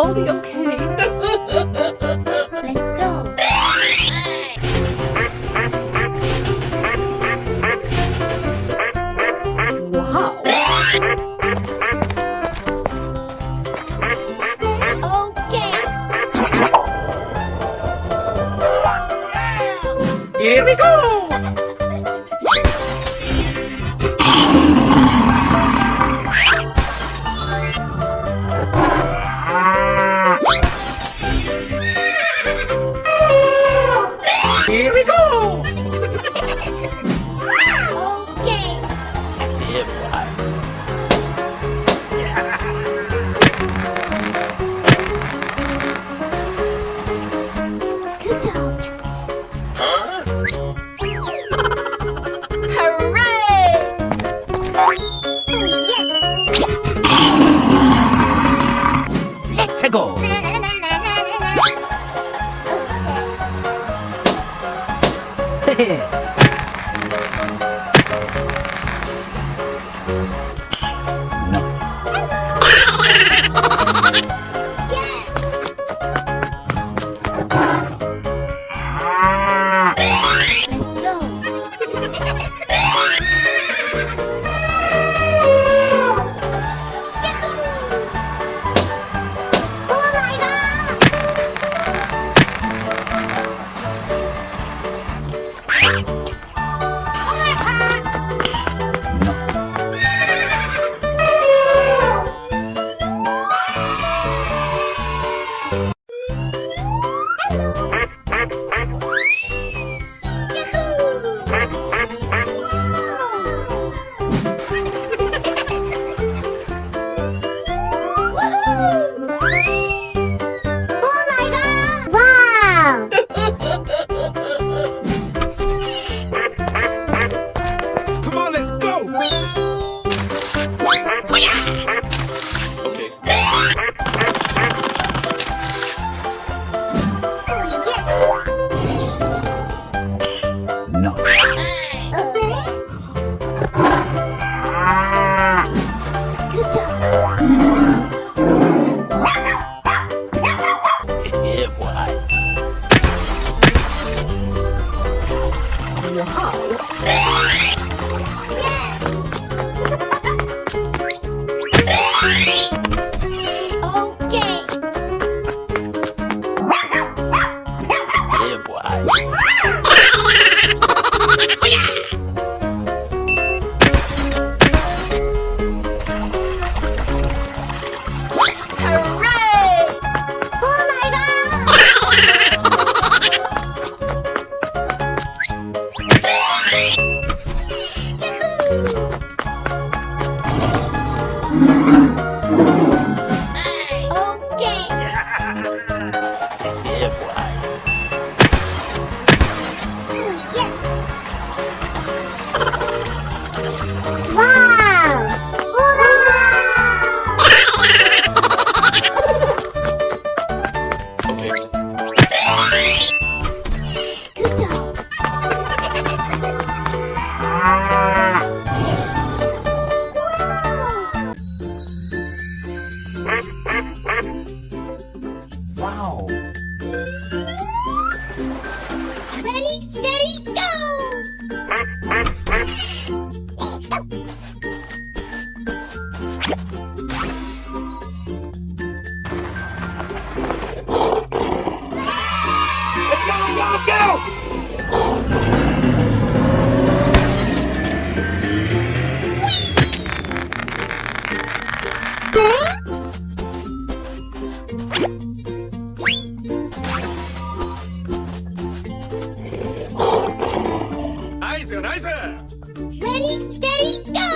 I'll be okay. Let's go. Wow. Okay. Here we go. Here we go! Okay. Yeah, boy. Good job. Let's go. Let's go. Oh my god! Oh my god! Wow! Come on, let's go! Okay. No. Good job. Yeah, boy. Wow. Okay. Yeah, boy. Oh my god! Okay. Yeah, boy. Wow! Okay. Good job. Wow. Ready, steady, go! Nice, nice! Ready, steady, go!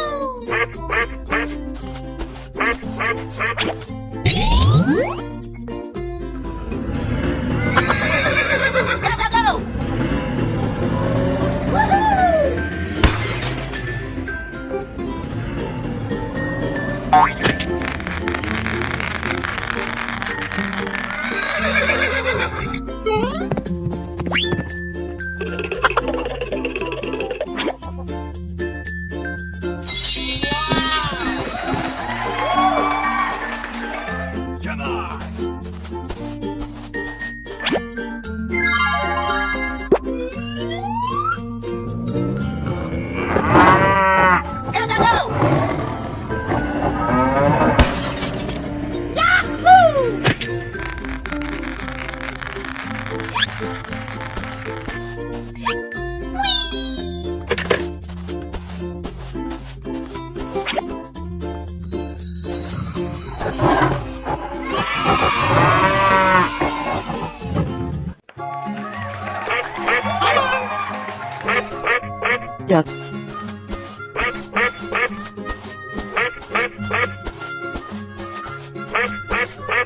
duck,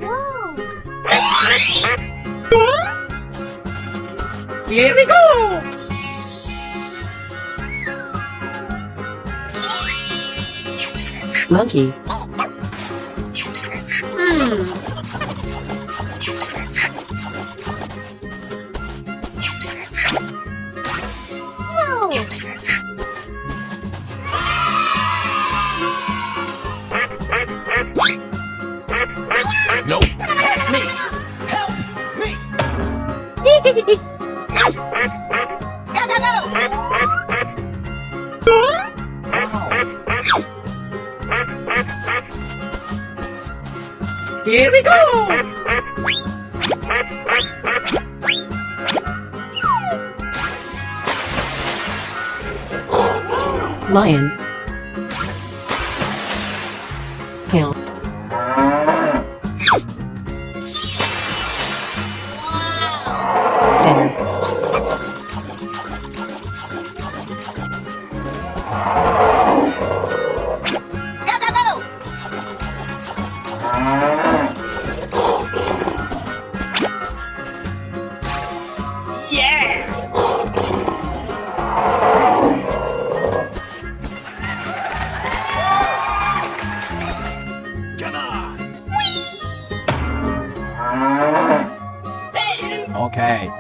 Whoa. here we go! Monkey, Whoa. Nope. Help me. Help me. here we go! Lion, tail, bear, Yeah. Come on. Okay.